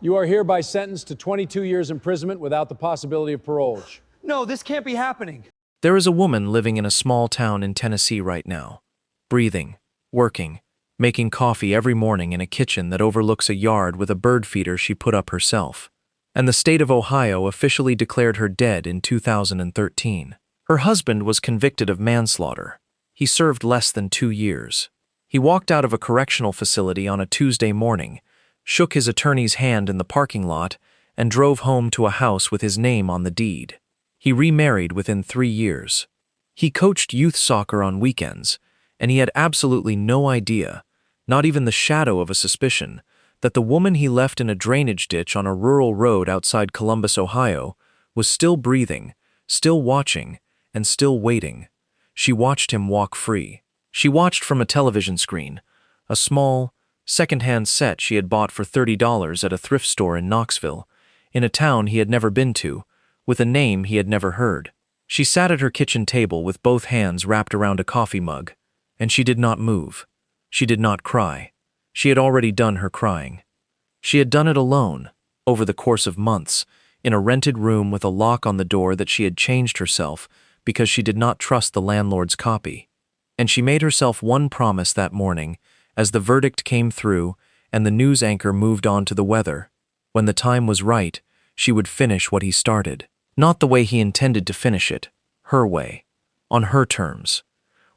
You are hereby sentenced to 22 years imprisonment without the possibility of parole. No, this can't be happening. There is a woman living in a small town in Tennessee right now, breathing, working, making coffee every morning in a kitchen that overlooks a yard with a bird feeder she put up herself. And the state of Ohio officially declared her dead in 2013. Her husband was convicted of manslaughter. He served less than 2 years. He walked out of a correctional facility on a Tuesday morning, shook his attorney's hand in the parking lot, and drove home to a house with his name on the deed. He remarried within 3 years. He coached youth soccer on weekends, and he had absolutely no idea, not even the shadow of a suspicion, that the woman he left in a drainage ditch on a rural road outside Columbus, Ohio, was still breathing, still watching, and still waiting. She watched him walk free. She watched from a television screen, a small, second-hand set she had bought for $30 at a thrift store in Knoxville, in a town he had never been to, with a name he had never heard. She sat at her kitchen table with both hands wrapped around a coffee mug, and she did not move. She did not cry. She had already done her crying. She had done it alone, over the course of months, in a rented room with a lock on the door that she had changed herself because she did not trust the landlord's copy. And she made herself one promise that morning, as the verdict came through and the news anchor moved on to the weather. When the time was right, she would finish what he started. Not the way he intended to finish it, her way, on her terms,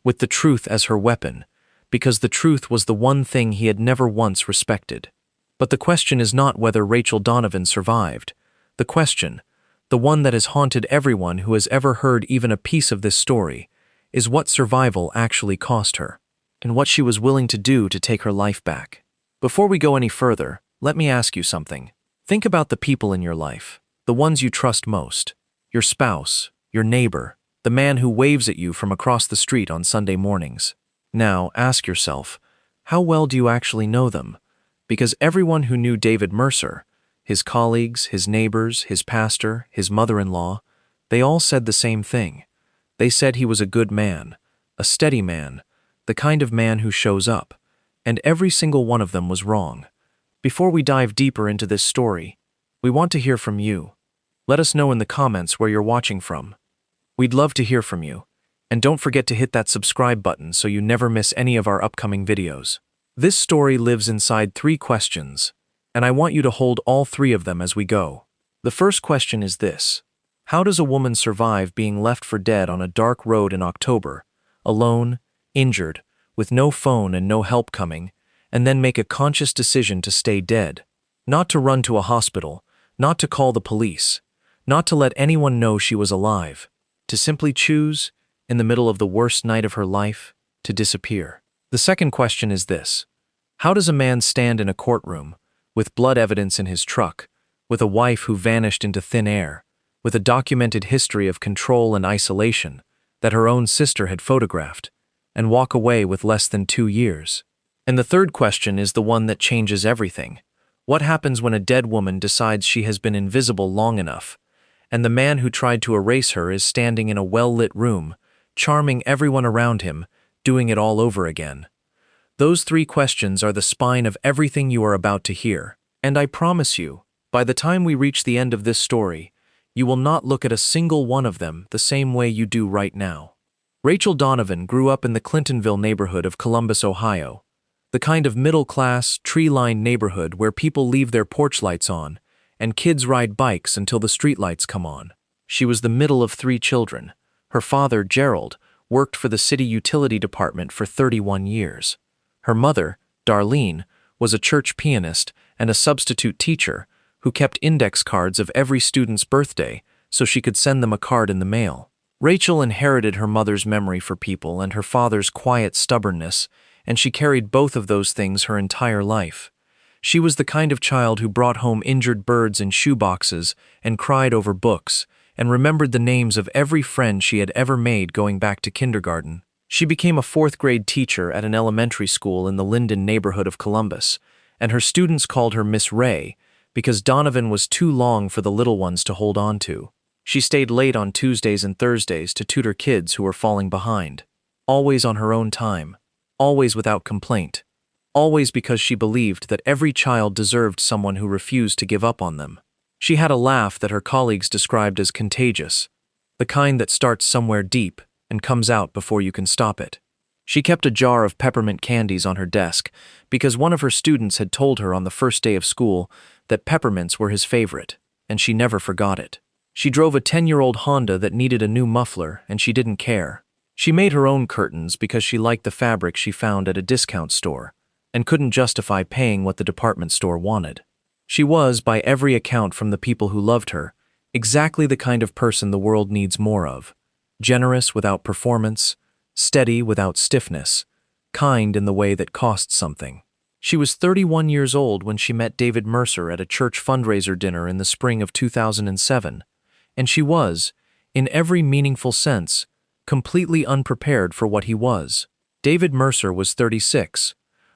with the truth as her weapon, because the truth was the one thing he had never once respected. But the question is not whether Rachel Donovan survived. The question, the one that has haunted everyone who has ever heard even a piece of this story, is what survival actually cost her, and what she was willing to do to take her life back. Before we go any further, let me ask you something. Think about the people in your life, the ones you trust most, your spouse, your neighbor, the man who waves at you from across the street on Sunday mornings. Now, ask yourself, how well do you actually know them? Because everyone who knew David Mercer, his colleagues, his neighbors, his pastor, his mother-in-law, they all said the same thing. They said he was a good man, a steady man, the kind of man who shows up, and every single one of them was wrong. Before we dive deeper into this story, we want to hear from you. Let us know in the comments where you're watching from. We'd love to hear from you. And don't forget to hit that subscribe button so you never miss any of our upcoming videos. This story lives inside 3 questions, and I want you to hold all 3 of them as we go. The first question is this: how does a woman survive being left for dead on a dark road in October, alone, injured, with no phone and no help coming, and then make a conscious decision to stay dead? Not to run to a hospital, not to call the police, not to let anyone know she was alive, to simply choose, in the middle of the worst night of her life, to disappear. The second question is this: how does a man stand in a courtroom, with blood evidence in his truck, with a wife who vanished into thin air, with a documented history of control and isolation that her own sister had photographed, and walk away with less than 2 years? And the third question is the one that changes everything. What happens when a dead woman decides she has been invisible long enough, and the man who tried to erase her is standing in a well-lit room, charming everyone around him, doing it all over again? Those 3 questions are the spine of everything you are about to hear, and I promise you, by the time we reach the end of this story, you will not look at a single one of them the same way you do right now. Rachel Donovan grew up in the Clintonville neighborhood of Columbus, Ohio, the kind of middle-class, tree-lined neighborhood where people leave their porch lights on, and kids ride bikes until the streetlights come on. She was the middle of 3 children. Her father, Gerald, worked for the city utility department for 31 years. Her mother, Darlene, was a church pianist and a substitute teacher who kept index cards of every student's birthday so she could send them a card in the mail. Rachel inherited her mother's memory for people and her father's quiet stubbornness, and she carried both of those things her entire life. She was the kind of child who brought home injured birds in shoeboxes and cried over books, and remembered the names of every friend she had ever made going back to kindergarten. She became a 4th-grade teacher at an elementary school in the Linden neighborhood of Columbus, and her students called her Miss Ray because Donovan was too long for the little ones to hold on to. She stayed late on Tuesdays and Thursdays to tutor kids who were falling behind, always on her own time, always without complaint, always because she believed that every child deserved someone who refused to give up on them. She had a laugh that her colleagues described as contagious, the kind that starts somewhere deep and comes out before you can stop it. She kept a jar of peppermint candies on her desk because one of her students had told her on the first day of school that peppermints were his favorite, and she never forgot it. She drove a 10-year-old Honda that needed a new muffler, and she didn't care. She made her own curtains because she liked the fabric she found at a discount store and couldn't justify paying what the department store wanted. She was, by every account from the people who loved her, exactly the kind of person the world needs more of. Generous without performance, steady without stiffness, kind in the way that costs something. She was 31 years old when she met David Mercer at a church fundraiser dinner in the spring of 2007, and she was, in every meaningful sense, completely unprepared for what he was. David Mercer was 36,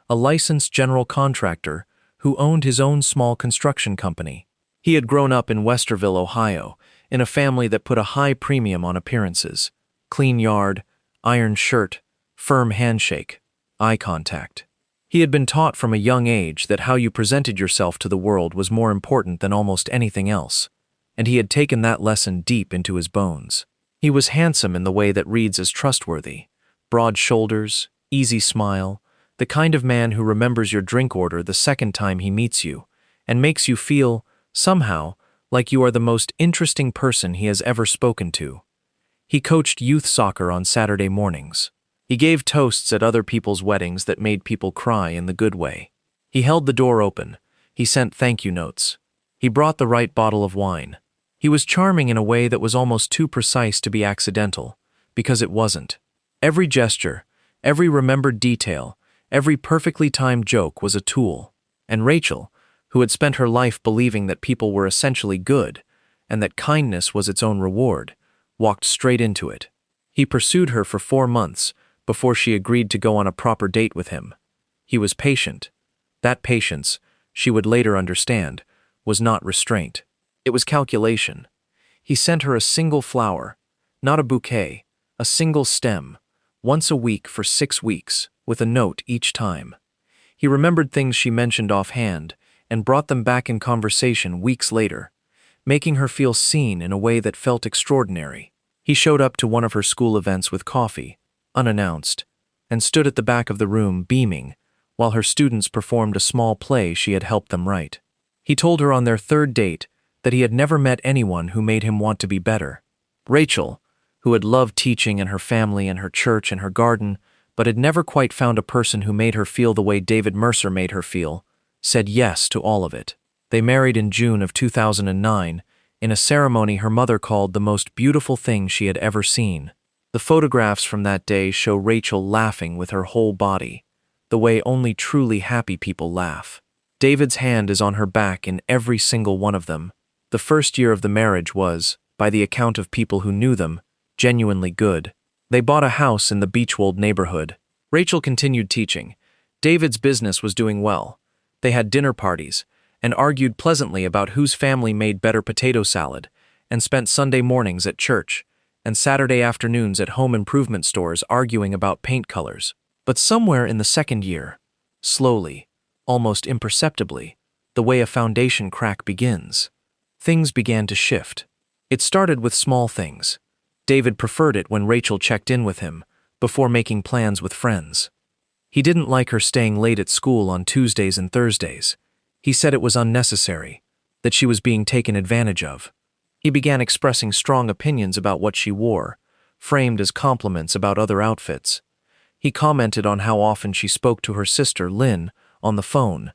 a licensed general contractor who owned his own small construction company. He had grown up in Westerville, Ohio, in a family that put a high premium on appearances: clean yard, iron shirt, firm handshake, eye contact. He had been taught from a young age that how you presented yourself to the world was more important than almost anything else, and he had taken that lesson deep into his bones. He was handsome in the way that reads as trustworthy: broad shoulders, easy smile, the kind of man who remembers your drink order the second time he meets you, and makes you feel, somehow, like you are the most interesting person he has ever spoken to. He coached youth soccer on Saturday mornings. He gave toasts at other people's weddings that made people cry in the good way. He held the door open. He sent thank you notes. He brought the right bottle of wine. He was charming in a way that was almost too precise to be accidental, because it wasn't. Every gesture, every remembered detail, every perfectly timed joke was a tool. And Rachel, who had spent her life believing that people were essentially good, and that kindness was its own reward, walked straight into it. He pursued her for 4 months before she agreed to go on a proper date with him. He was patient. That patience, she would later understand, was not restraint. It was calculation. He sent her a single flower, not a bouquet, a single stem, once a week for 6 weeks, with a note each time. He remembered things she mentioned offhand and brought them back in conversation weeks later, making her feel seen in a way that felt extraordinary. He showed up to one of her school events with coffee, unannounced, and stood at the back of the room beaming while her students performed a small play she had helped them write. He told her on their 3rd date that he had never met anyone who made him want to be better. Rachel, who had loved teaching and her family and her church and her garden, but had never quite found a person who made her feel the way David Mercer made her feel, said yes to all of it. They married in June of 2009, in a ceremony her mother called the most beautiful thing she had ever seen. The photographs from that day show Rachel laughing with her whole body, the way only truly happy people laugh. David's hand is on her back in every single one of them. The first year of the marriage was, by the account of people who knew them, genuinely good. They bought a house in the Beechwold neighborhood. Rachel continued teaching. David's business was doing well. They had dinner parties and argued pleasantly about whose family made better potato salad, and spent Sunday mornings at church and Saturday afternoons at home improvement stores arguing about paint colors. But somewhere in the 2nd year, slowly, almost imperceptibly, the way a foundation crack begins, things began to shift. It started with small things. David preferred it when Rachel checked in with him before making plans with friends. He didn't like her staying late at school on Tuesdays and Thursdays. He said it was unnecessary, that she was being taken advantage of. He began expressing strong opinions about what she wore, framed as compliments about other outfits. He commented on how often she spoke to her sister, Lynn, on the phone,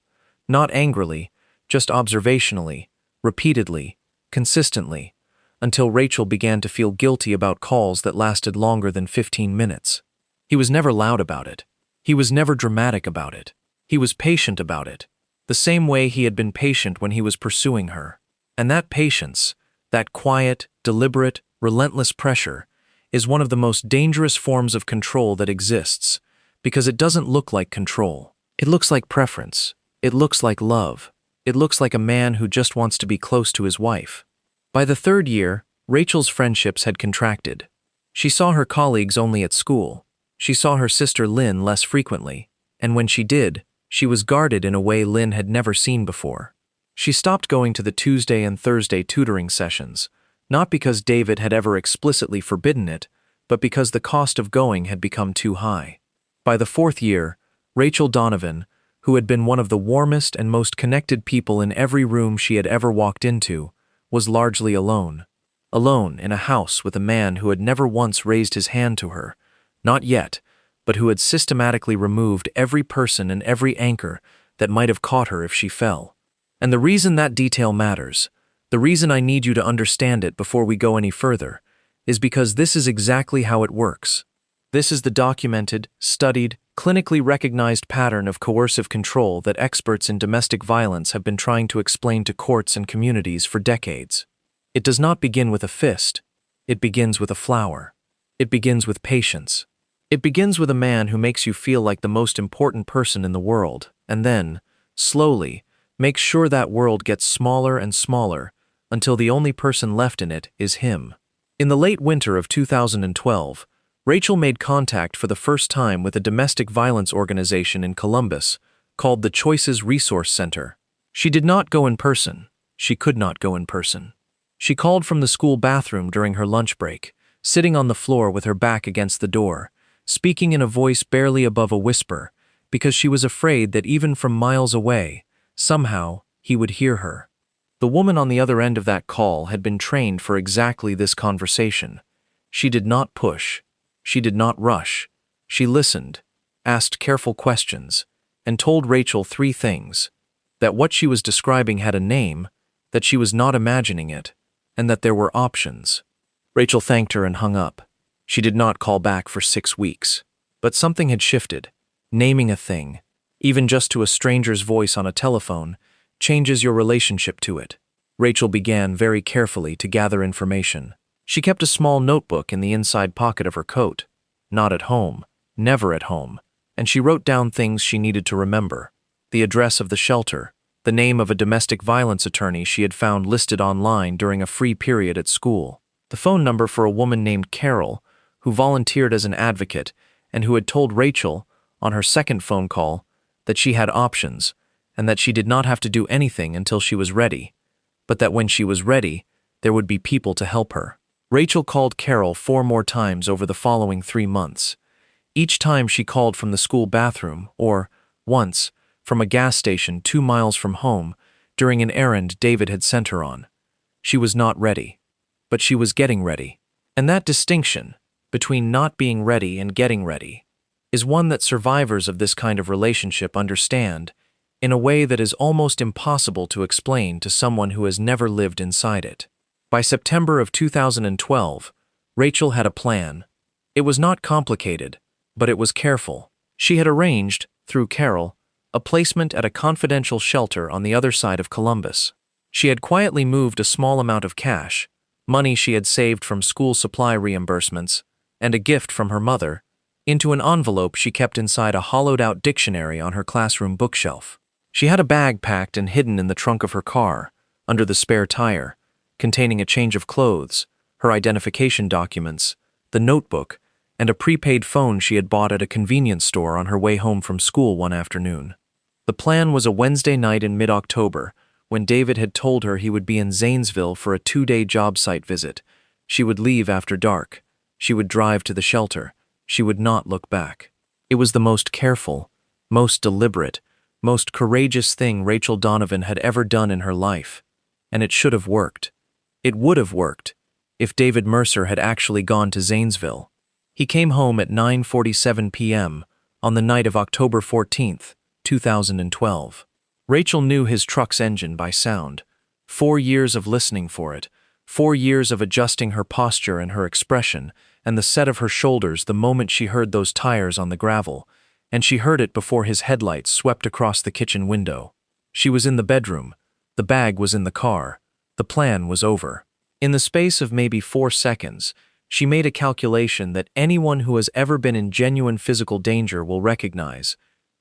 not angrily, just observationally, repeatedly, consistently, until Rachel began to feel guilty about calls that lasted longer than 15 minutes. He was never loud about it. He was never dramatic about it. He was patient about it, the same way he had been patient when he was pursuing her. And that patience, that quiet, deliberate, relentless pressure, is one of the most dangerous forms of control that exists, because it doesn't look like control. It looks like preference. It looks like love. It looks like a man who just wants to be close to his wife. By the 3rd year, Rachel's friendships had contracted. She saw her colleagues only at school. She saw her sister Lynn less frequently, and when she did, She was guarded in a way Lynn had never seen before. She stopped going to the Tuesday and Thursday tutoring sessions, not because David had ever explicitly forbidden it, but because the cost of going had become too high. By the 4th year, Rachel Donovan, who had been one of the warmest and most connected people in every room she had ever walked into, was largely alone. Alone in a house with a man who had never once raised his hand to her, not yet, but who had systematically removed every person and every anchor that might have caught her if she fell. And the reason that detail matters, the reason I need you to understand it before we go any further, is because this is exactly how it works. This is the documented, studied, clinically recognized pattern of coercive control that experts in domestic violence have been trying to explain to courts and communities for decades. It does not begin with a fist. It begins with a flower. It begins with patience. It begins with a man who makes you feel like the most important person in the world, and then, slowly, makes sure that world gets smaller and smaller until the only person left in it is him. In the late winter of 2012, Rachel made contact for the first time with a domestic violence organization in Columbus called the Choices Resource Center. She did not go in person. She could not go in person. She called from the school bathroom during her lunch break, sitting on the floor with her back against the door, speaking in a voice barely above a whisper, because she was afraid that even from miles away, somehow, he would hear her. The woman on the other end of that call had been trained for exactly this conversation. She did not push. She did not rush. She listened, asked careful questions, and told Rachel 3 things: that what she was describing had a name, that she was not imagining it, and that there were options. Rachel thanked her and hung up. She did not call back for 6 weeks. But something had shifted. Naming a thing, even just to a stranger's voice on a telephone, changes your relationship to it. Rachel began very carefully to gather information. She kept a small notebook in the inside pocket of her coat. Not at home, never at home, and she wrote down things she needed to remember: the address of the shelter, the name of a domestic violence attorney she had found listed online during a free period at school, the phone number for a woman named Carol, who volunteered as an advocate and who had told Rachel, on her second phone call, that she had options and that she did not have to do anything until she was ready, but that when she was ready, there would be people to help her. Rachel called Carol 4 more times over the following 3 months. Each time she called from the school bathroom or, once, from a gas station 2 miles from home during an errand David had sent her on. She was not ready, but she was getting ready. And that distinction between not being ready and getting ready is one that survivors of this kind of relationship understand in a way that is almost impossible to explain to someone who has never lived inside it. By September of 2012, Rachel had a plan. It was not complicated, but it was careful. She had arranged, through Carol, a placement at a confidential shelter on the other side of Columbus. She had quietly moved a small amount of cash, money she had saved from school supply reimbursements, and a gift from her mother, into an envelope she kept inside a hollowed-out dictionary on her classroom bookshelf. She had a bag packed and hidden in the trunk of her car, under the spare tire, containing a change of clothes, her identification documents, the notebook, and a prepaid phone she had bought at a convenience store on her way home from school one afternoon. The plan was a Wednesday night in mid-October, when David had told her he would be in Zanesville for a 2-day job site visit. She would leave after dark. She would drive to the shelter. She would not look back. It was the most careful, most deliberate, most courageous thing Rachel Donovan had ever done in her life, and it should have worked. It would have worked if David Mercer had actually gone to Zanesville. He came home at 9:47 p.m. on the night of October 14th, 2012. Rachel knew his truck's engine by sound. 4 years of listening for it, 4 years of adjusting her posture and her expression and the set of her shoulders the moment she heard those tires on the gravel, and she heard it before his headlights swept across the kitchen window. She was in the bedroom. The bag was in the car. The plan was over. In the space of maybe 4 seconds, she made a calculation that anyone who has ever been in genuine physical danger will recognize.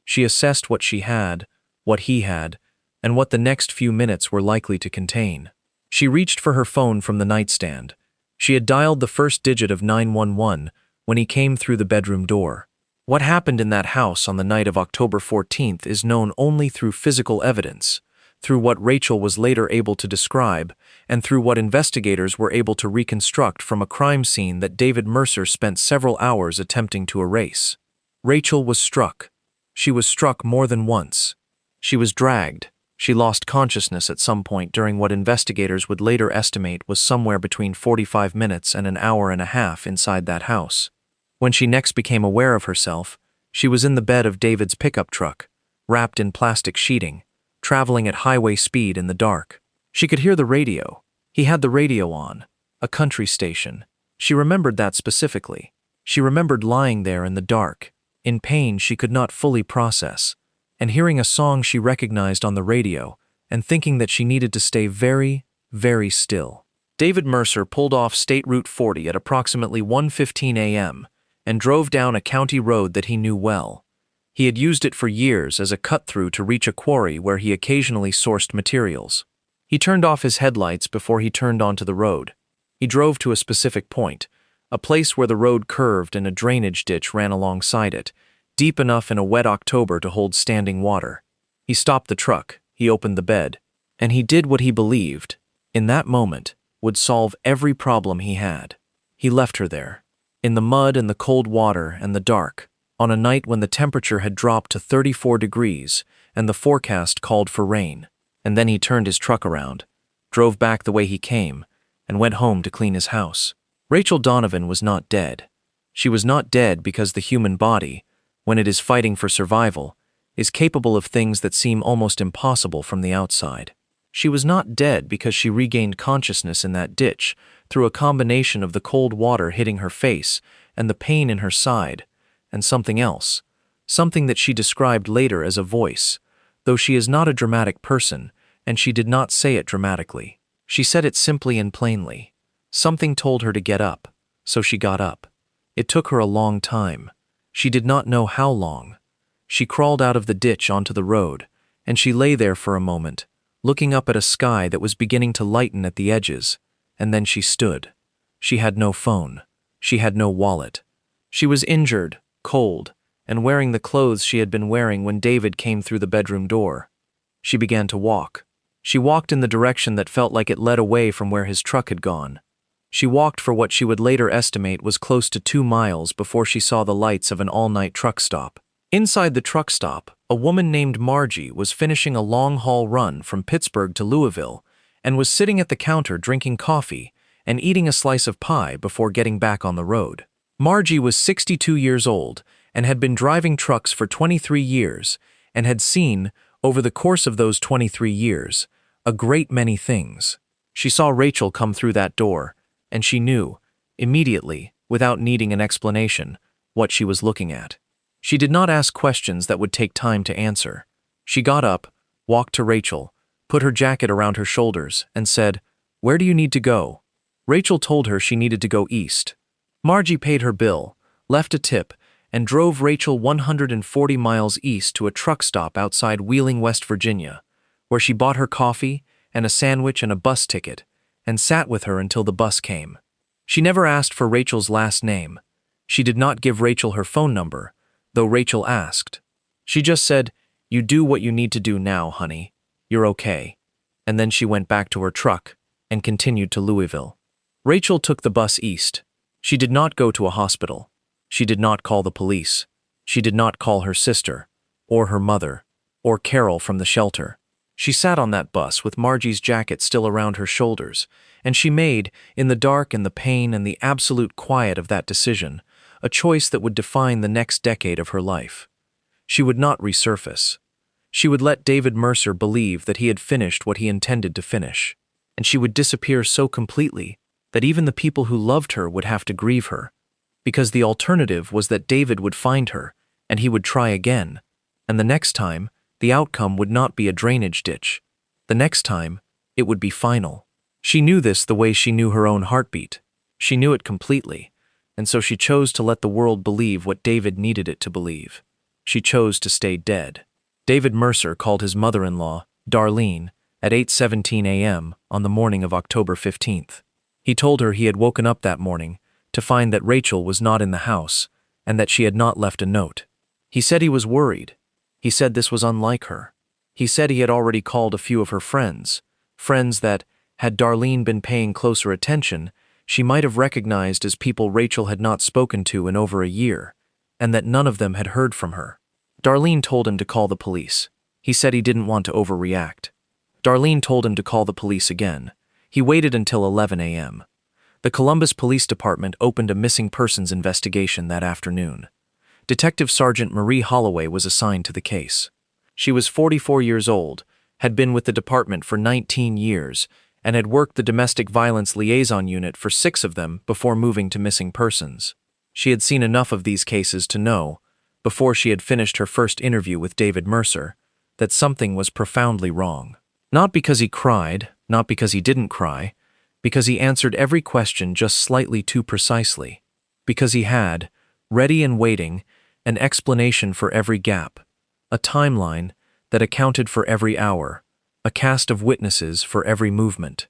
She assessed what she had, what he had, and what the next few minutes were likely to contain. She reached for her phone from the nightstand. She had dialed the first digit of 911 when he came through the bedroom door. What happened in that house on the night of October 14th is known only through physical evidence, through what Rachel was later able to describe, and through what investigators were able to reconstruct from a crime scene that David Mercer spent several hours attempting to erase. Rachel was struck. She was struck more than once. She was dragged. She lost consciousness at some point during what investigators would later estimate was somewhere between 45 minutes and an hour and a half inside that house. When she next became aware of herself, she was in the bed of David's pickup truck, wrapped in plastic sheeting, traveling at highway speed in the dark. She could hear the radio. He had the radio on, a country station. She remembered that specifically. She remembered lying there in the dark, in pain she could not fully process, and hearing a song she recognized on the radio and thinking that she needed to stay very, very still. David Mercer pulled off State Route 40 at approximately 1:15 a.m. and drove down a county road that he knew well. He had used it for years as a cut-through to reach a quarry where he occasionally sourced materials. He turned off his headlights before he turned onto the road. He drove to a specific point, a place where the road curved and a drainage ditch ran alongside it, deep enough in a wet October to hold standing water. He stopped the truck, he opened the bed, and he did what he believed, in that moment, would solve every problem he had. He left her there, in the mud and the cold water and the dark, on a night when the temperature had dropped to 34 degrees and the forecast called for rain. And then he turned his truck around, drove back the way he came, and went home to clean his house. Rachel Donovan was not dead. She was not dead because the human body, when it is fighting for survival, is capable of things that seem almost impossible from the outside. She was not dead because she regained consciousness in that ditch through a combination of the cold water hitting her face and the pain in her side, and something else, something that she described later as a voice, though she is not a dramatic person, and she did not say it dramatically. She said it simply and plainly. Something told her to get up, so she got up. It took her a long time. She did not know how long. She crawled out of the ditch onto the road, and she lay there for a moment, looking up at a sky that was beginning to lighten at the edges, and then she stood. She had no phone. She had no wallet. She was injured, cold, and wearing the clothes she had been wearing when David came through the bedroom door. She began to walk. She walked in the direction that felt like it led away from where his truck had gone. She walked for what she would later estimate was close to 2 miles before she saw the lights of an all-night truck stop. Inside the truck stop, a woman named Margie was finishing a long-haul run from Pittsburgh to Louisville and was sitting at the counter drinking coffee and eating a slice of pie before getting back on the road. Margie was 62 years old and had been driving trucks for 23 years and had seen, over the course of those 23 years, a great many things. She saw Rachel come through that door, and she knew, immediately, without needing an explanation, what she was looking at. She did not ask questions that would take time to answer. She got up, walked to Rachel, put her jacket around her shoulders, and said, "Where do you need to go?" Rachel told her she needed to go east. Margie paid her bill, left a tip, and drove Rachel 140 miles east to a truck stop outside Wheeling, West Virginia, where she bought her coffee and a sandwich and a bus ticket, and sat with her until the bus came. She never asked for Rachel's last name. She did not give Rachel her phone number, though Rachel asked. She just said, "You do what you need to do now, honey. You're okay." And then she went back to her truck and continued to Louisville. Rachel took the bus east. She did not go to a hospital. She did not call the police. She did not call her sister, or her mother, or Carol from the shelter. She sat on that bus with Margie's jacket still around her shoulders, and she made, in the dark and the pain and the absolute quiet of that decision, a choice that would define the next decade of her life. She would not resurface. She would let David Mercer believe that he had finished what he intended to finish, and she would disappear so completely that even the people who loved her would have to grieve her, because the alternative was that David would find her, and he would try again, and the next time, the outcome would not be a drainage ditch. The next time, it would be final. She knew this the way she knew her own heartbeat. She knew it completely, and so she chose to let the world believe what David needed it to believe. She chose to stay dead. David Mercer called his mother-in-law, Darlene, at 8:17 a.m. on the morning of October 15th. He told her he had woken up that morning to find that Rachel was not in the house and that she had not left a note. He said he was worried. He said this was unlike her. He said he had already called a few of her friends that, had Darlene been paying closer attention, she might have recognized as people Rachel had not spoken to in over a year, and that none of them had heard from her. Darlene told him to call the police. He said he didn't want to overreact. Darlene told him to call the police again. He waited until 11 a.m. The Columbus Police Department opened a missing persons investigation that afternoon. Detective Sergeant Marie Holloway was assigned to the case. She was 44 years old, had been with the department for 19 years, and had worked the domestic violence liaison unit for 6 of them before moving to missing persons. She had seen enough of these cases to know, before she had finished her first interview with David Mercer, that something was profoundly wrong. Not because he cried, not because he didn't cry, because he answered every question just slightly too precisely, because he had, ready and waiting, an explanation for every gap, a timeline that accounted for every hour, a cast of witnesses for every movement.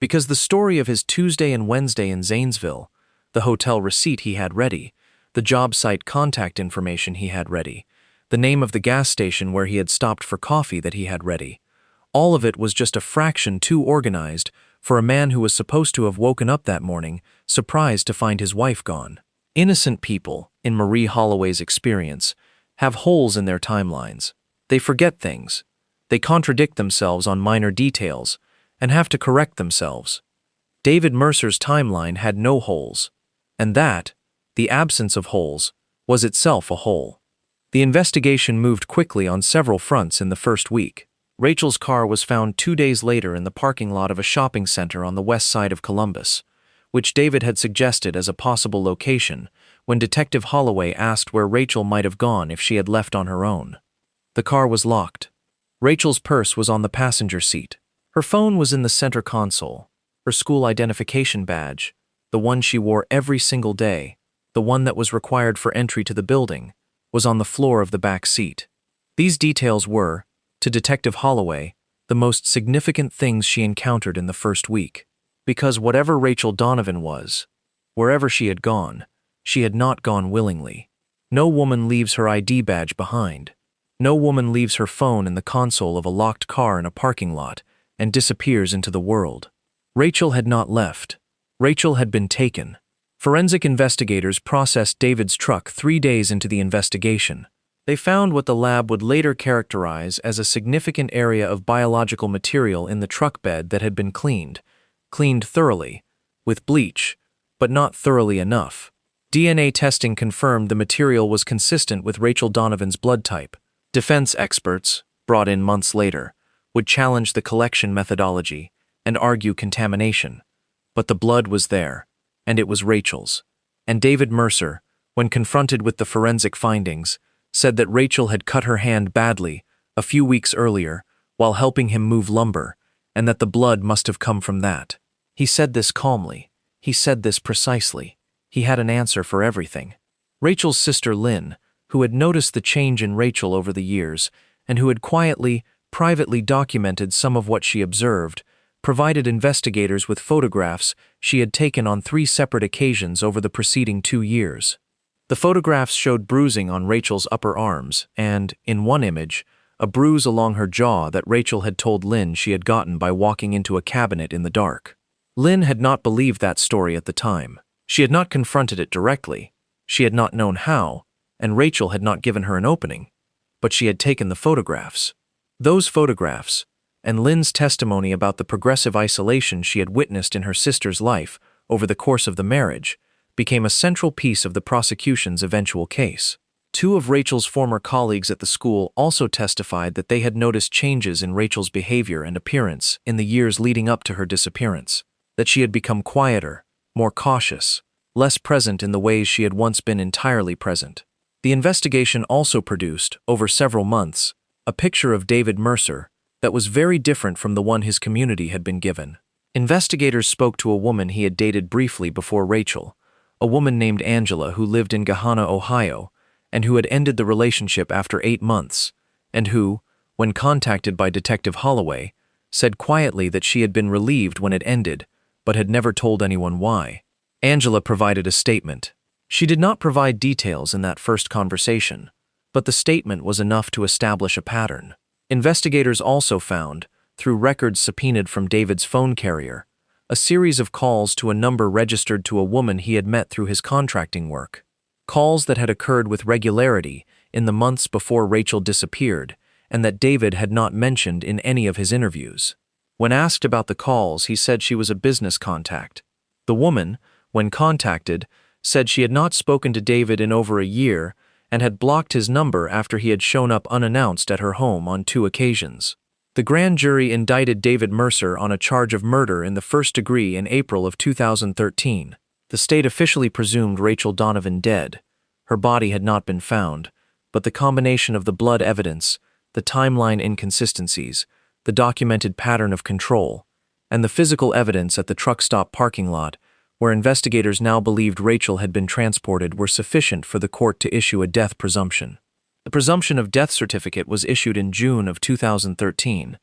Because the story of his Tuesday and Wednesday in Zanesville, the hotel receipt he had ready, the job site contact information he had ready, the name of the gas station where he had stopped for coffee that he had ready, all of it was just a fraction too organized for a man who was supposed to have woken up that morning, surprised to find his wife gone. Innocent people, in Marie Holloway's experience, have holes in their timelines. They forget things. They contradict themselves on minor details and have to correct themselves. David Mercer's timeline had no holes, and that, the absence of holes, was itself a hole. The investigation moved quickly on several fronts in the first week. Rachel's car was found 2 days later in the parking lot of a shopping center on the west side of Columbus, which David had suggested as a possible location when Detective Holloway asked where Rachel might have gone if she had left on her own. The car was locked. Rachel's purse was on the passenger seat. Her phone was in the center console. Her school identification badge, the one she wore every single day, the one that was required for entry to the building, was on the floor of the back seat. These details were, to Detective Holloway, the most significant things she encountered in the first week. Because whatever Rachel Donovan was, wherever she had not gone willingly. No woman leaves her ID badge behind. No woman leaves her phone in the console of a locked car in a parking lot and disappears into the world. Rachel had not left. Rachel had been taken. Forensic investigators processed David's truck 3 days into the investigation. They found what the lab would later characterize as a significant area of biological material in the truck bed that had been cleaned thoroughly, with bleach, but not thoroughly enough. DNA testing confirmed the material was consistent with Rachel Donovan's blood type. Defense experts, brought in months later, would challenge the collection methodology and argue contamination. But the blood was there, and it was Rachel's. And David Mercer, when confronted with the forensic findings, said that Rachel had cut her hand badly a few weeks earlier while helping him move lumber, and that the blood must have come from that. He said this calmly. He said this precisely. He had an answer for everything. Rachel's sister Lynn, who had noticed the change in Rachel over the years and who had quietly, privately documented some of what she observed, provided investigators with photographs she had taken on 3 separate occasions over the preceding 2 years. The photographs showed bruising on Rachel's upper arms and, in one image, a bruise along her jaw that Rachel had told Lynn she had gotten by walking into a cabinet in the dark. Lynn had not believed that story at the time. She had not confronted it directly. She had not known how, and Rachel had not given her an opening. But she had taken the photographs. Those photographs, and Lynn's testimony about the progressive isolation she had witnessed in her sister's life over the course of the marriage, became a central piece of the prosecution's eventual case. 2 of Rachel's former colleagues at the school also testified that they had noticed changes in Rachel's behavior and appearance in the years leading up to her disappearance, that she had become quieter, more cautious, less present in the ways she had once been entirely present. The investigation also produced, over several months, a picture of David Mercer that was very different from the one his community had been given. Investigators spoke to a woman he had dated briefly before Rachel, a woman named Angela who lived in Gahanna, Ohio, and who had ended the relationship after 8 months, and who, when contacted by Detective Holloway, said quietly that she had been relieved when it ended, but had never told anyone why. Angela provided a statement. She did not provide details in that first conversation, but the statement was enough to establish a pattern. Investigators also found, through records subpoenaed from David's phone carrier, a series of calls to a number registered to a woman he had met through his contracting work. Calls that had occurred with regularity in the months before Rachel disappeared and that David had not mentioned in any of his interviews. When asked about the calls, he said she was a business contact. The woman, when contacted, said she had not spoken to David in over a year and had blocked his number after he had shown up unannounced at her home on 2 occasions. The grand jury indicted David Mercer on a charge of murder in the first degree in April of 2013. The state officially presumed Rachel Donovan dead. Her body had not been found, but the combination of the blood evidence, the timeline inconsistencies, the documented pattern of control, and the physical evidence at the truck stop parking lot, where investigators now believed Rachel had been transported, were sufficient for the court to issue a death presumption. The presumption of death certificate was issued in June of 2013.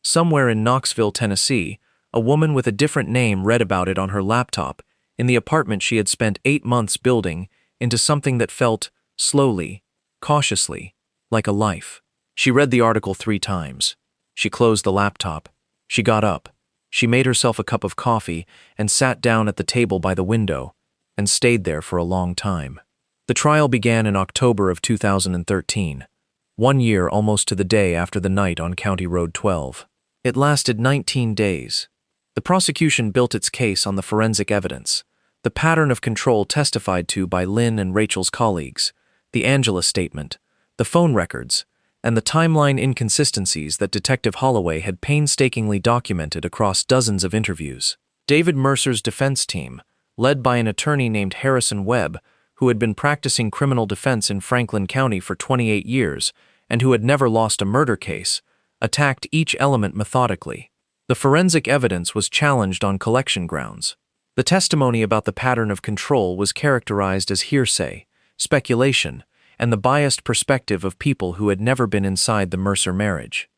Somewhere in Knoxville, Tennessee, a woman with a different name read about it on her laptop in the apartment she had spent 8 months building into something that felt, slowly, cautiously, like a life. She read the article 3 times. She closed the laptop. She got up. She made herself a cup of coffee and sat down at the table by the window and stayed there for a long time. The trial began in October of 2013, 1 year almost to the day after the night on County Road 12. It lasted 19 days. The prosecution built its case on the forensic evidence, the pattern of control testified to by Lynn and Rachel's colleagues, the Angela statement, the phone records, and the timeline inconsistencies that Detective Holloway had painstakingly documented across dozens of interviews. David Mercer's defense team, led by an attorney named Harrison Webb, who had been practicing criminal defense in Franklin County for 28 years and who had never lost a murder case, attacked each element methodically. The forensic evidence was challenged on collection grounds. The testimony about the pattern of control was characterized as hearsay, speculation, and the biased perspective of people who had never been inside the Mercer marriage.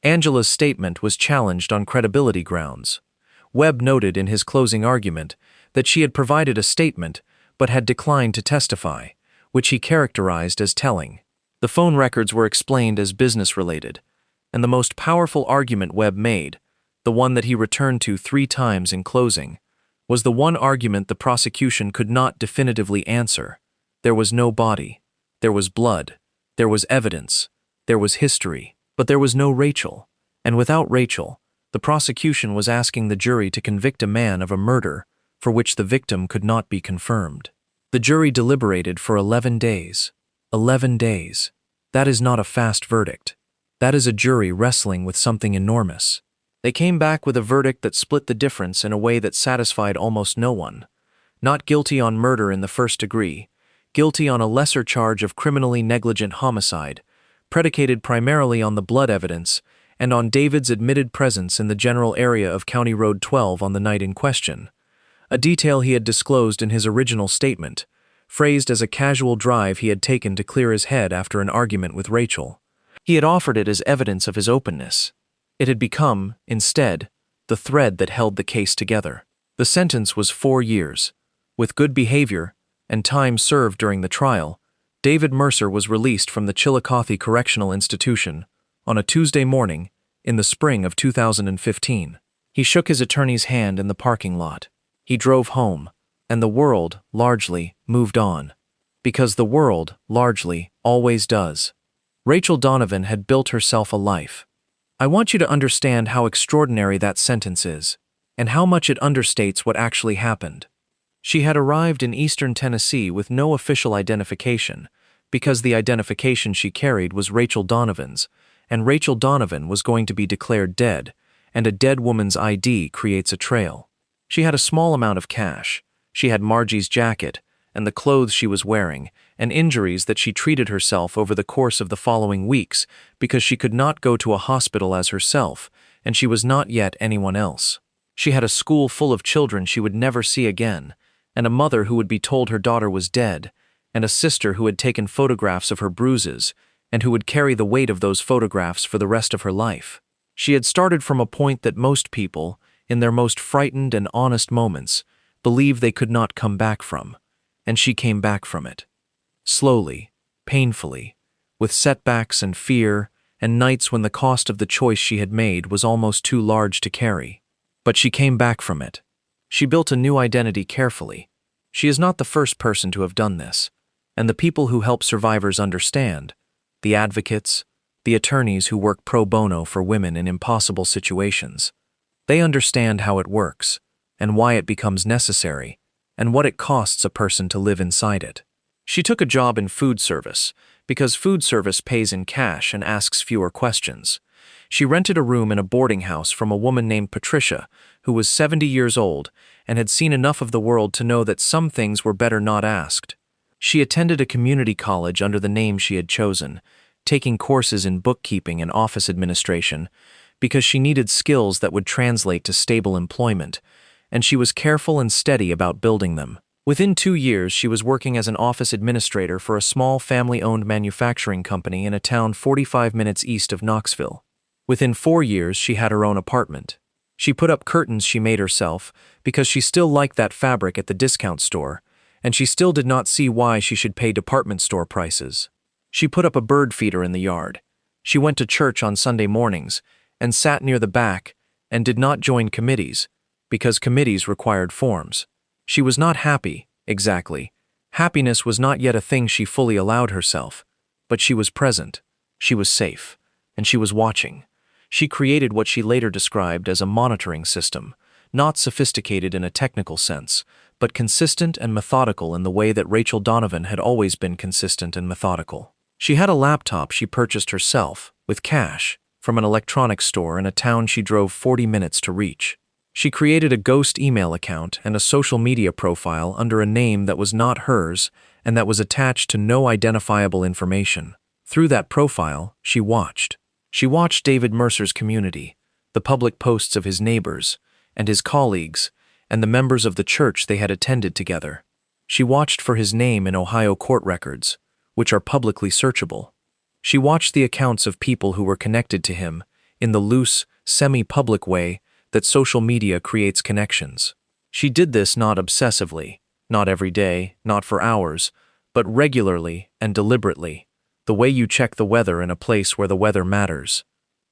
Angela's statement was challenged on credibility grounds. Webb noted in his closing argument that she had provided a statement but had declined to testify, which he characterized as telling. The phone records were explained as business-related, and the most powerful argument Webb made, the one that he returned to 3 times in closing, was the one argument the prosecution could not definitively answer. There was no body. There was blood. There was evidence. There was history. But there was no Rachel. And without Rachel, the prosecution was asking the jury to convict a man of a murder for which the victim could not be confirmed. The jury deliberated for 11 days. 11 days. That is not a fast verdict. That is a jury wrestling with something enormous. They came back with a verdict that split the difference in a way that satisfied almost no one. Not guilty on murder in the first degree, guilty on a lesser charge of criminally negligent homicide, predicated primarily on the blood evidence and on David's admitted presence in the general area of County Road 12 on the night in question, a detail he had disclosed in his original statement, phrased as a casual drive he had taken to clear his head after an argument with Rachel. He had offered it as evidence of his openness. It had become, instead, the thread that held the case together. The sentence was 4 years. With good behavior and time served during the trial, David Mercer was released from the Chillicothe Correctional Institution on a Tuesday morning in the spring of 2015. He shook his attorney's hand in the parking lot. He drove home, and the world, largely, moved on. Because the world, largely, always does. Rachel Donovan had built herself a life. I want you to understand how extraordinary that sentence is, and how much it understates what actually happened. She had arrived in eastern Tennessee with no official identification, because the identification she carried was Rachel Donovan's, and Rachel Donovan was going to be declared dead, and a dead woman's ID creates a trail. She had a small amount of cash. She had Margie's jacket, and the clothes she was wearing, and injuries that she treated herself over the course of the following weeks because she could not go to a hospital as herself, and she was not yet anyone else. She had a school full of children she would never see again, and a mother who would be told her daughter was dead, and a sister who had taken photographs of her bruises, and who would carry the weight of those photographs for the rest of her life. She had started from a point that most people, in their most frightened and honest moments, believe they could not come back from, and she came back from it. Slowly, painfully, with setbacks and fear, and nights when the cost of the choice she had made was almost too large to carry. But she came back from it. She built a new identity carefully. She is not the first person to have done this, and the people who help survivors understand, the advocates, the attorneys who work pro bono for women in impossible situations. They understand how it works, and why it becomes necessary, and what it costs a person to live inside it. She took a job in food service, because food service pays in cash and asks fewer questions. She rented a room in a boarding house from a woman named Patricia, who was 70 years old and had seen enough of the world to know that some things were better not asked. She attended a community college under the name she had chosen, taking courses in bookkeeping and office administration, because she needed skills that would translate to stable employment, and she was careful and steady about building them. Within 2 years, she was working as an office administrator for a small family-owned manufacturing company in a town 45 minutes east of Knoxville. Within 4 years, she had her own apartment. She put up curtains she made herself because she still liked that fabric at the discount store, and she still did not see why she should pay department store prices. She put up a bird feeder in the yard. She went to church on Sunday mornings and sat near the back and did not join committees because committees required forms. She was not happy, exactly. Happiness was not yet a thing she fully allowed herself, but she was present, she was safe, and she was watching. She created what she later described as a monitoring system, not sophisticated in a technical sense, but consistent and methodical in the way that Rachel Donovan had always been consistent and methodical. She had a laptop she purchased herself, with cash, from an electronics store in a town she drove 40 minutes to reach. She created a ghost email account and a social media profile under a name that was not hers and that was attached to no identifiable information. Through that profile, she watched. She watched David Mercer's community, the public posts of his neighbors, and his colleagues, and the members of the church they had attended together. She watched for his name in Ohio court records, which are publicly searchable. She watched the accounts of people who were connected to him in the loose, semi-public way that social media creates connections. She did this not obsessively, not every day, not for hours, but regularly and deliberately, the way you check the weather in a place where the weather matters.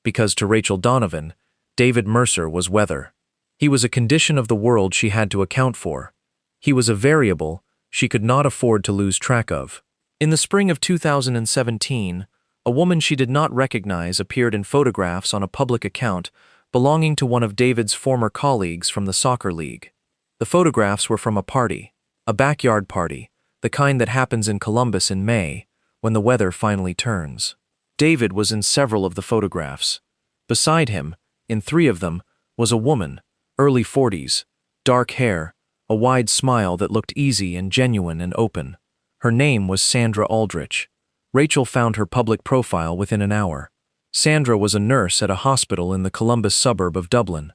Because to Rachel Donovan, David Mercer was weather. He was a condition of the world she had to account for. He was a variable she could not afford to lose track of. In the spring of 2017, a woman she did not recognize appeared in photographs on a public account belonging to one of David's former colleagues from the soccer league. The photographs were from a party, a backyard party, the kind that happens in Columbus in May, when the weather finally turns. David was in several of the photographs. Beside him, in 3 of them, was a woman, early 40s, dark hair, a wide smile that looked easy and genuine and open. Her name was Sandra Aldrich. Rachel found her public profile within an hour. Sandra was a nurse at a hospital in the Columbus suburb of Dublin.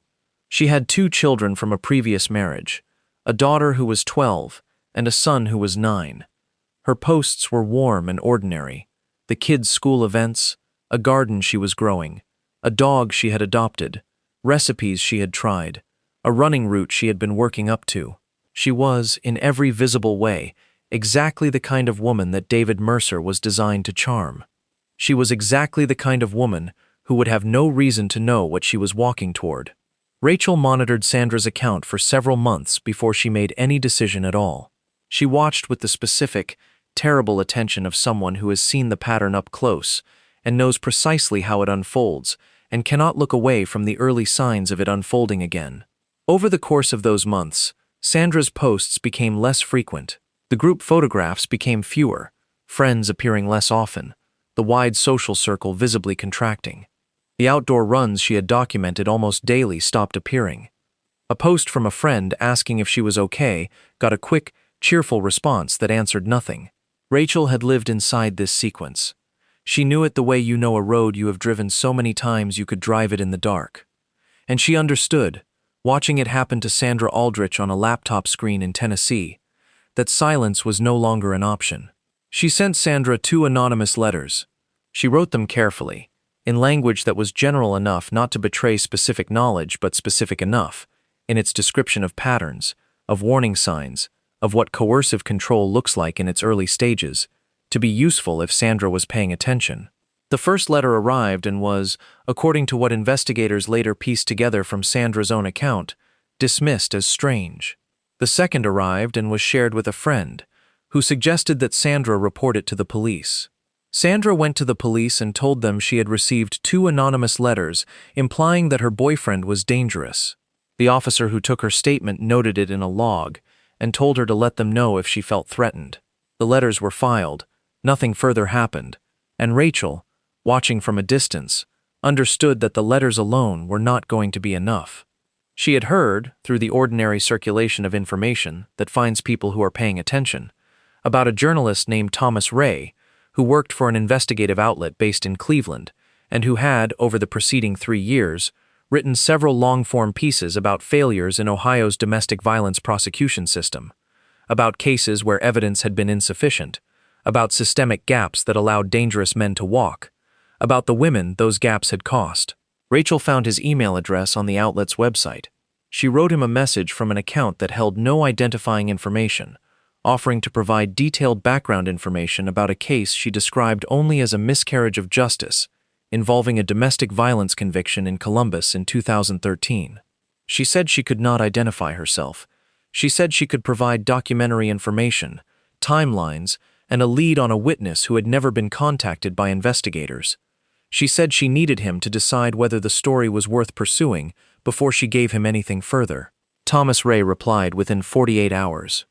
She had 2 children from a previous marriage, a daughter who was 12 and a son who was 9. Her posts were warm and ordinary. The kids' school events, a garden she was growing, a dog she had adopted, recipes she had tried, a running route she had been working up to. She was, in every visible way, exactly the kind of woman that David Mercer was designed to charm. She was exactly the kind of woman who would have no reason to know what she was walking toward. Rachel monitored Sandra's account for several months before she made any decision at all. She watched with the specific, terrible attention of someone who has seen the pattern up close and knows precisely how it unfolds and cannot look away from the early signs of it unfolding again. Over the course of those months, Sandra's posts became less frequent. The group photographs became fewer, friends appearing less often, the wide social circle visibly contracting. The outdoor runs she had documented almost daily stopped appearing. A post from a friend asking if she was okay got a quick, cheerful response that answered nothing. Rachel had lived inside this sequence. She knew it the way you know a road you have driven so many times you could drive it in the dark. And she understood, watching it happen to Sandra Aldrich on a laptop screen in Tennessee, that silence was no longer an option. She sent Sandra 2 anonymous letters. She wrote them carefully, in language that was general enough not to betray specific knowledge but specific enough, in its description of patterns, of warning signs, of what coercive control looks like in its early stages, to be useful if Sandra was paying attention. The first letter arrived and was, according to what investigators later pieced together from Sandra's own account, dismissed as strange. The second arrived and was shared with a friend, who suggested that Sandra report it to the police. Sandra went to the police and told them she had received 2 anonymous letters implying that her boyfriend was dangerous. The officer who took her statement noted it in a log and told her to let them know if she felt threatened. The letters were filed, nothing further happened, and Rachel, watching from a distance, understood that the letters alone were not going to be enough. She had heard, through the ordinary circulation of information that finds people who are paying attention, about a journalist named Thomas Ray, who worked for an investigative outlet based in Cleveland, and who had, over the preceding 3 years, written several long-form pieces about failures in Ohio's domestic violence prosecution system, about cases where evidence had been insufficient, about systemic gaps that allowed dangerous men to walk, about the women those gaps had cost. Rachel found his email address on the outlet's website. She wrote him a message from an account that held no identifying information, offering to provide detailed background information about a case she described only as a miscarriage of justice, involving a domestic violence conviction in Columbus in 2013. She said she could not identify herself. She said she could provide documentary information, timelines, and a lead on a witness who had never been contacted by investigators. She said she needed him to decide whether the story was worth pursuing before she gave him anything further. Thomas Ray replied within 48 hours.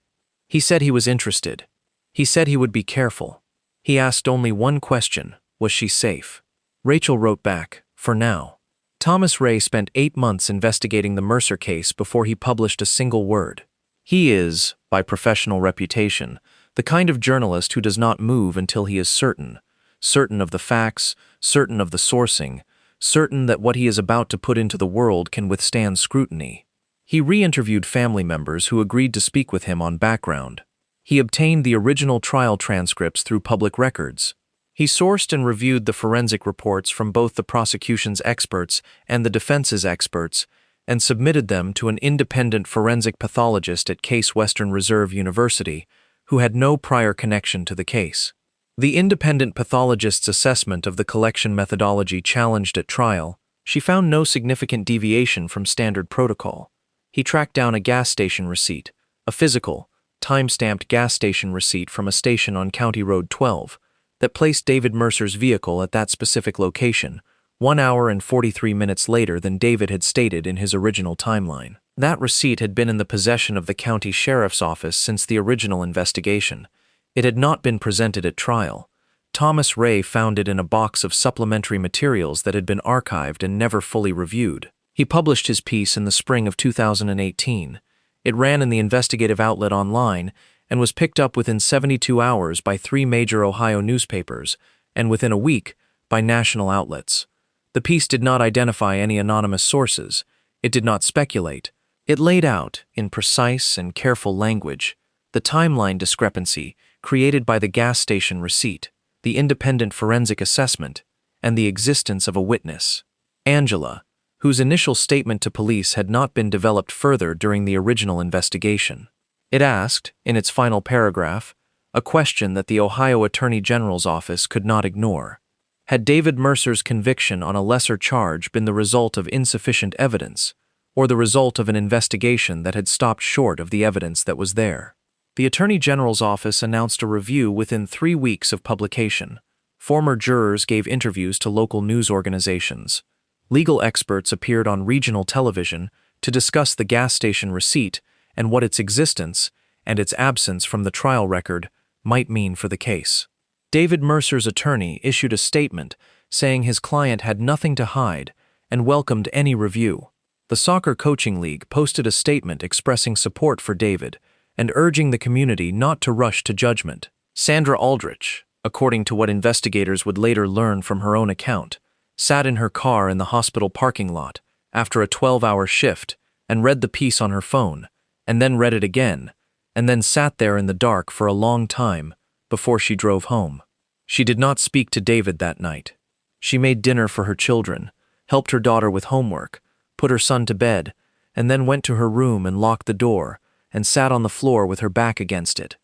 He said he was interested. He said he would be careful. He asked only one question: was she safe? Rachel wrote back, "For now." Thomas Ray spent 8 months investigating the Mercer case before he published a single word. He is, by professional reputation, the kind of journalist who does not move until he is certain of the facts, certain of the sourcing, certain that what he is about to put into the world can withstand scrutiny. He re-interviewed family members who agreed to speak with him on background. He obtained the original trial transcripts through public records. He sourced and reviewed the forensic reports from both the prosecution's experts and the defense's experts, and submitted them to an independent forensic pathologist at Case Western Reserve University, who had no prior connection to the case. The independent pathologist's assessment of the collection methodology challenged at trial, she found no significant deviation from standard protocol. He tracked down a gas station receipt, a physical, time-stamped gas station receipt from a station on County Road 12, that placed David Mercer's vehicle at that specific location, 1 hour and 43 minutes later than David had stated in his original timeline. That receipt had been in the possession of the county sheriff's office since the original investigation. It had not been presented at trial. Thomas Ray found it in a box of supplementary materials that had been archived and never fully reviewed. He published his piece in the spring of 2018. It ran in the investigative outlet online and was picked up within 72 hours by 3 major Ohio newspapers and within a week by national outlets. The piece did not identify any anonymous sources. It did not speculate. It laid out, in precise and careful language, the timeline discrepancy created by the gas station receipt, the independent forensic assessment, and the existence of a witness, Angela, whose initial statement to police had not been developed further during the original investigation. It asked, in its final paragraph, a question that the Ohio Attorney General's office could not ignore. Had David Mercer's conviction on a lesser charge been the result of insufficient evidence, or the result of an investigation that had stopped short of the evidence that was there? The Attorney General's office announced a review within 3 weeks of publication. Former jurors gave interviews to local news organizations. Legal experts appeared on regional television to discuss the gas station receipt and what its existence and its absence from the trial record might mean for the case. David Mercer's attorney issued a statement saying his client had nothing to hide and welcomed any review. The Soccer Coaching League posted a statement expressing support for David and urging the community not to rush to judgment. Sandra Aldrich, according to what investigators would later learn from her own account, sat in her car in the hospital parking lot after a 12-hour shift and read the piece on her phone, and then read it again, and then sat there in the dark for a long time before she drove home. She did not speak to David that night. She made dinner for her children, helped her daughter with homework, put her son to bed, and then went to her room and locked the door, and sat on the floor with her back against it.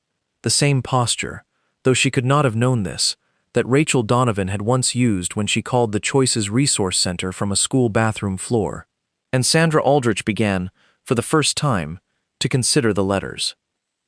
The same posture, though she could not have known this, that Rachel Donovan had once used when she called the Choices Resource Center from a school bathroom floor. And Sandra Aldrich began, for the first time, to consider the letters.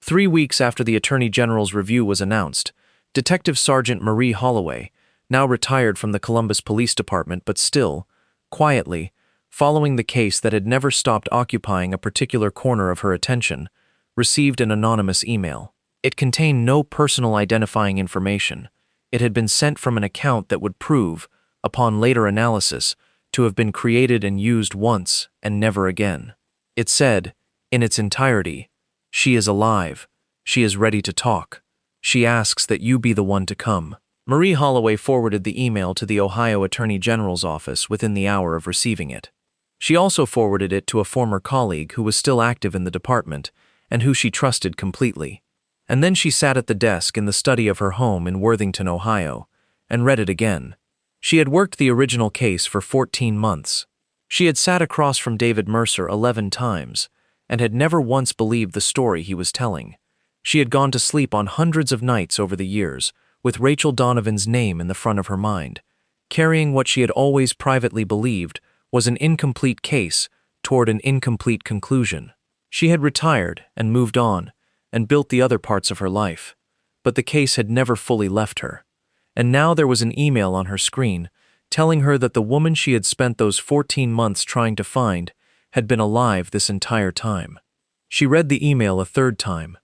3 weeks after the Attorney General's review was announced, Detective Sergeant Marie Holloway, now retired from the Columbus Police Department but still, quietly, following the case that had never stopped occupying a particular corner of her attention, received an anonymous email. It contained no personal identifying information. It had been sent from an account that would prove, upon later analysis, to have been created and used once and never again. It said, in its entirety, "She is alive. She is ready to talk. She asks that you be the one to come." Marie Holloway forwarded the email to the Ohio Attorney General's office within the hour of receiving it. She also forwarded it to a former colleague who was still active in the department and who she trusted completely. And then she sat at the desk in the study of her home in Worthington, Ohio, and read it again. She had worked the original case for 14 months. She had sat across from David Mercer 11 times and had never once believed the story he was telling. She had gone to sleep on hundreds of nights over the years, with Rachel Donovan's name in the front of her mind, carrying what she had always privately believed was an incomplete case toward an incomplete conclusion. She had retired and moved on and built the other parts of her life, but the case had never fully left her. And now there was an email on her screen telling her that the woman she had spent those 14 months trying to find had been alive this entire time. She read the email a third time.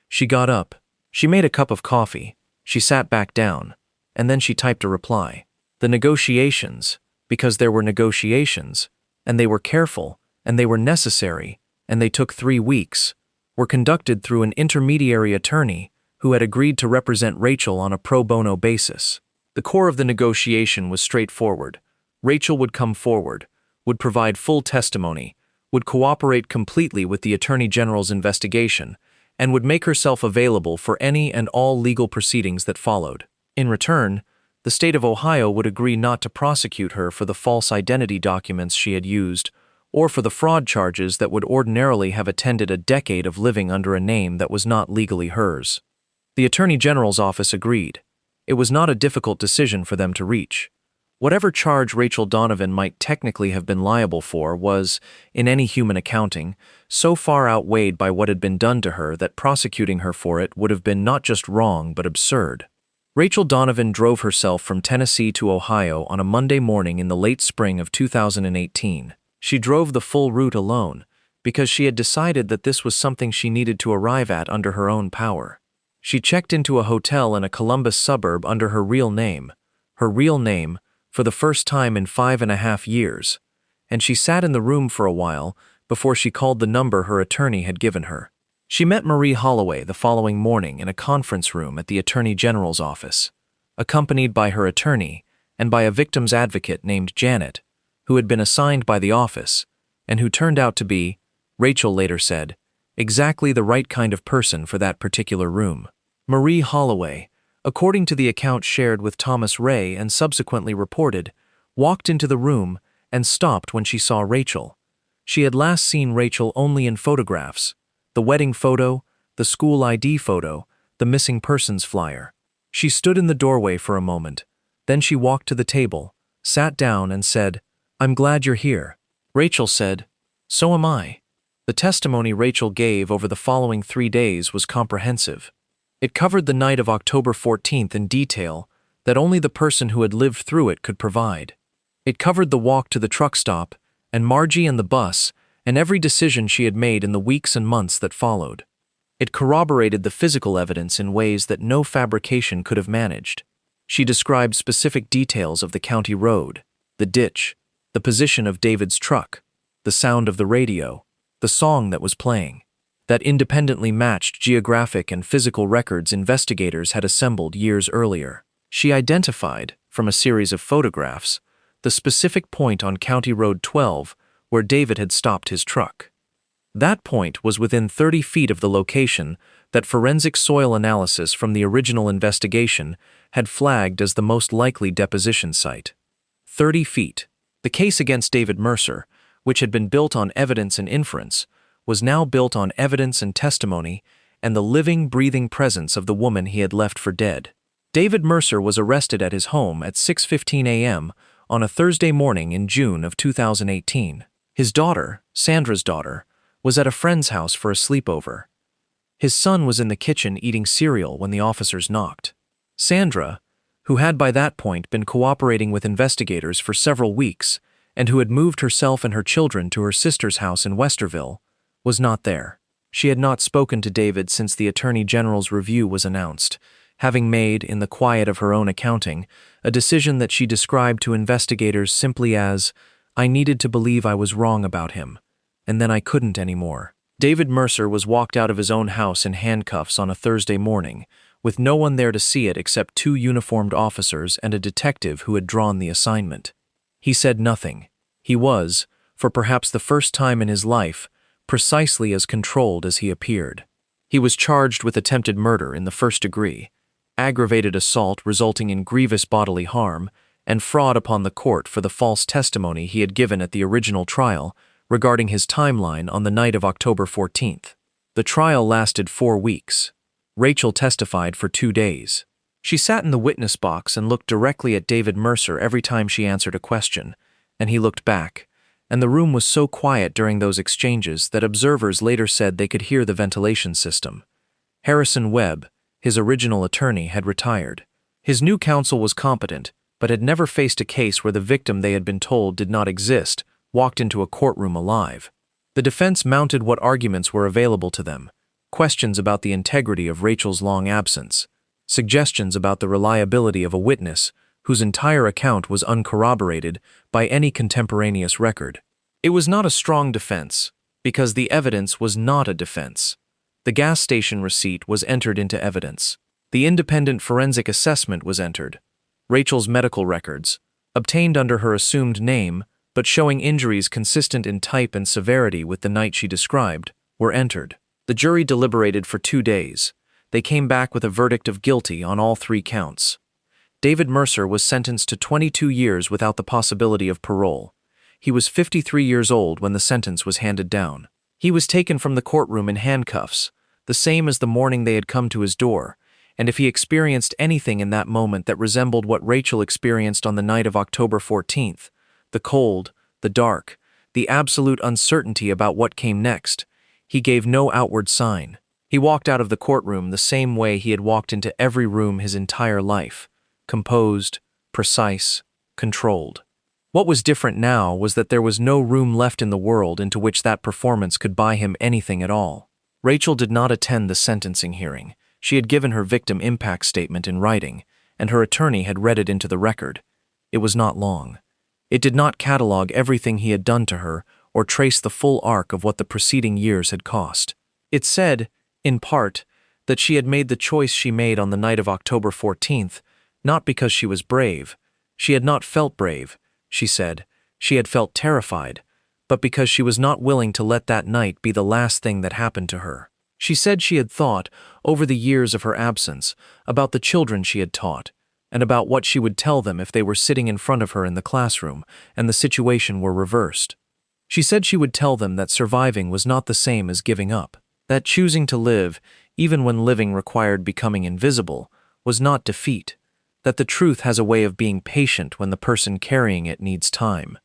She got up. She made a cup of coffee. She sat back down, and then she typed a reply. The negotiations, because there were negotiations, and they were careful, and they were necessary, and they took 3 weeks, were conducted through an intermediary attorney who had agreed to represent Rachel on a pro bono basis. The core of the negotiation was straightforward. Rachel would come forward, would provide full testimony, would cooperate completely with the Attorney General's investigation, and would make herself available for any and all legal proceedings that followed. In return, the state of Ohio would agree not to prosecute her for the false identity documents she had used, or for the fraud charges that would ordinarily have attended a decade of living under a name that was not legally hers. The Attorney General's office agreed. It was not a difficult decision for them to reach. Whatever charge Rachel Donovan might technically have been liable for was, in any human accounting, so far outweighed by what had been done to her that prosecuting her for it would have been not just wrong but absurd. Rachel Donovan drove herself from Tennessee to Ohio on a Monday morning in the late spring of 2018. She drove the full route alone because she had decided that this was something she needed to arrive at under her own power. She checked into a hotel in a Columbus suburb under her real name, for the first time in 5.5 years, and she sat in the room for a while before she called the number her attorney had given her. She met Marie Holloway the following morning in a conference room at the Attorney General's office, accompanied by her attorney and by a victim's advocate named Janet, who had been assigned by the office and who turned out to be, Rachel later said, exactly the right kind of person for that particular room. Marie Holloway, according to the account shared with Thomas Ray and subsequently reported, walked into the room and stopped when she saw Rachel. She had last seen Rachel only in photographs, the wedding photo, the school ID photo, the missing persons flyer. She stood in the doorway for a moment. Then she walked to the table, sat down and said, "I'm glad you're here." Rachel said, "So am I." The testimony Rachel gave over the following 3 days was comprehensive. It covered the night of October 14th in detail that only the person who had lived through it could provide. It covered the walk to the truck stop, and Margie and the bus, and every decision she had made in the weeks and months that followed. It corroborated the physical evidence in ways that no fabrication could have managed. She described specific details of the county road, the ditch, the position of David's truck, the sound of the radio, the song that was playing, that independently matched geographic and physical records investigators had assembled years earlier. She identified, from a series of photographs, the specific point on County Road 12 where David had stopped his truck. That point was within 30 feet of the location that forensic soil analysis from the original investigation had flagged as the most likely deposition site. 30 feet. The case against David Mercer, which had been built on evidence and inference, was now built on evidence and testimony and the living, breathing presence of the woman he had left for dead. David Mercer was arrested at his home at 6:15 a.m. on a Thursday morning in June of 2018. His daughter, Sandra's daughter, was at a friend's house for a sleepover. His son was in the kitchen eating cereal when the officers knocked. Sandra, who had by that point been cooperating with investigators for several weeks and who had moved herself and her children to her sister's house in Westerville, was not there. She had not spoken to David since the Attorney General's review was announced, having made, in the quiet of her own accounting, a decision that she described to investigators simply as, "I needed to believe I was wrong about him, and then I couldn't anymore." David Mercer was walked out of his own house in handcuffs on a Thursday morning, with no one there to see it except 2 uniformed officers and a detective who had drawn the assignment. He said nothing. He was, for perhaps the first time in his life, precisely as controlled as he appeared. He was charged with attempted murder in the first degree, aggravated assault resulting in grievous bodily harm, and fraud upon the court for the false testimony he had given at the original trial regarding his timeline on the night of October 14th. The trial lasted 4 weeks. Rachel testified for 2 days. She sat in the witness box and looked directly at David Mercer every time she answered a question, and he looked back, and the room was so quiet during those exchanges that observers later said they could hear the ventilation system. Harrison Webb, his original attorney, had retired. His new counsel was competent, but had never faced a case where the victim they had been told did not exist walked into a courtroom alive. The defense mounted what arguments were available to them: questions about the integrity of Rachel's long absence, suggestions about the reliability of a witness whose entire account was uncorroborated by any contemporaneous record. It was not a strong defense, because the evidence was not a defense. The gas station receipt was entered into evidence. The independent forensic assessment was entered. Rachel's medical records, obtained under her assumed name but showing injuries consistent in type and severity with the night she described, were entered. The jury deliberated for 2 days. They came back with a verdict of guilty on all 3 counts. David Mercer was sentenced to 22 years without the possibility of parole. He was 53 years old when the sentence was handed down. He was taken from the courtroom in handcuffs, the same as the morning they had come to his door, and if he experienced anything in that moment that resembled what Rachel experienced on the night of October 14th, the cold, the dark, the absolute uncertainty about what came next, he gave no outward sign. He walked out of the courtroom the same way he had walked into every room his entire life, composed, precise, controlled. What was different now was that there was no room left in the world into which that performance could buy him anything at all. Rachel did not attend the sentencing hearing. She had given her victim impact statement in writing, and her attorney had read it into the record. It was not long. It did not catalog everything he had done to her or trace the full arc of what the preceding years had cost. It said, in part, that she had made the choice she made on the night of October 14th, not because she was brave. She had not felt brave, she said. She had felt terrified, but because she was not willing to let that night be the last thing that happened to her. She said she had thought, over the years of her absence, about the children she had taught, and about what she would tell them if they were sitting in front of her in the classroom and the situation were reversed. She said she would tell them that surviving was not the same as giving up, that choosing to live, even when living required becoming invisible, was not defeat, that the truth has a way of being patient when the person carrying it needs time,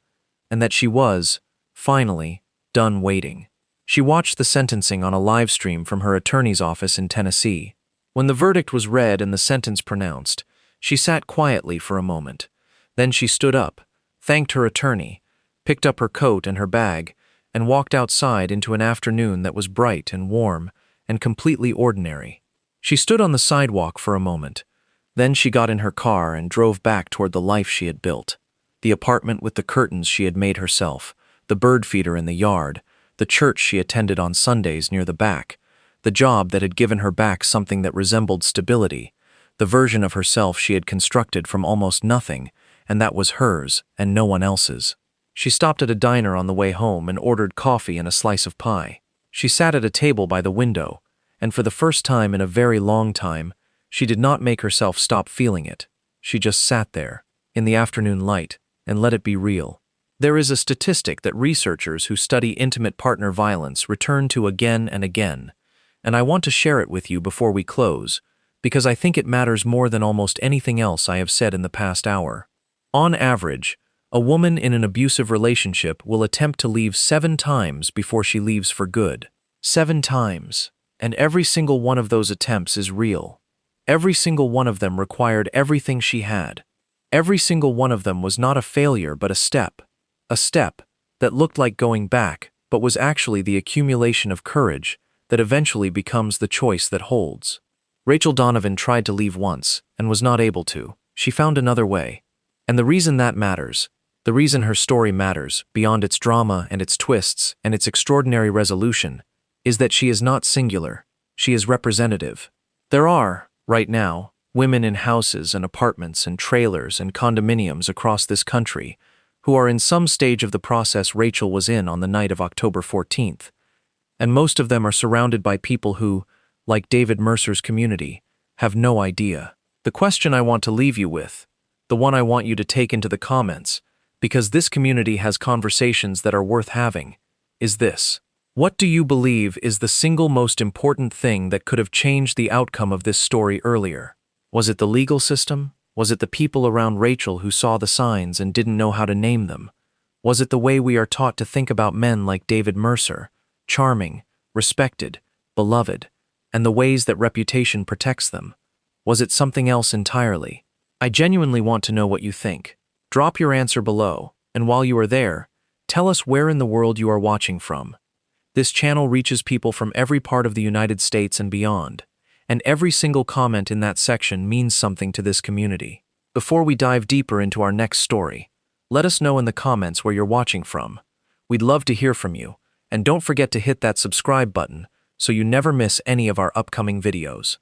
and that she was, finally, done waiting. She watched the sentencing on a live stream from her attorney's office in Tennessee. When the verdict was read and the sentence pronounced, she sat quietly for a moment. Then she stood up, thanked her attorney, picked up her coat and her bag, and walked outside into an afternoon that was bright and warm and completely ordinary. She stood on the sidewalk for a moment. Then she got in her car and drove back toward the life she had built. The apartment with the curtains she had made herself, the bird feeder in the yard, the church she attended on Sundays near the back, the job that had given her back something that resembled stability, the version of herself she had constructed from almost nothing, and that was hers and no one else's. She stopped at a diner on the way home and ordered coffee and a slice of pie. She sat at a table by the window, and for the first time in a very long time, she did not make herself stop feeling it. She just sat there, in the afternoon light, and let it be real. There is a statistic that researchers who study intimate partner violence return to again and again, and I want to share it with you before we close, because I think it matters more than almost anything else I have said in the past hour. On average, a woman in an abusive relationship will attempt to leave 7 times before she leaves for good. 7 times. And every single one of those attempts is real. Every single one of them required everything she had. Every single one of them was not a failure but a step. A step that looked like going back, but was actually the accumulation of courage that eventually becomes the choice that holds. Rachel Donovan tried to leave once and was not able to. She found another way. And the reason that matters, the reason her story matters, beyond its drama and its twists and its extraordinary resolution, is that she is not singular. She is representative. There are, right now, women in houses and apartments and trailers and condominiums across this country who are in some stage of the process Rachel was in on the night of October 14th. And most of them are surrounded by people who, like David Mercer's community, have no idea. The question I want to leave you with, the one I want you to take into the comments, because this community has conversations that are worth having, is this. What do you believe is the single most important thing that could have changed the outcome of this story earlier? Was it the legal system? Was it the people around Rachel who saw the signs and didn't know how to name them? Was it the way we are taught to think about men like David Mercer, charming, respected, beloved, and the ways that reputation protects them? Was it something else entirely? I genuinely want to know what you think. Drop your answer below, and while you are there, tell us where in the world you are watching from. This channel reaches people from every part of the United States and beyond, and every single comment in that section means something to this community. Before we dive deeper into our next story, let us know in the comments where you're watching from. We'd love to hear from you, and don't forget to hit that subscribe button so you never miss any of our upcoming videos.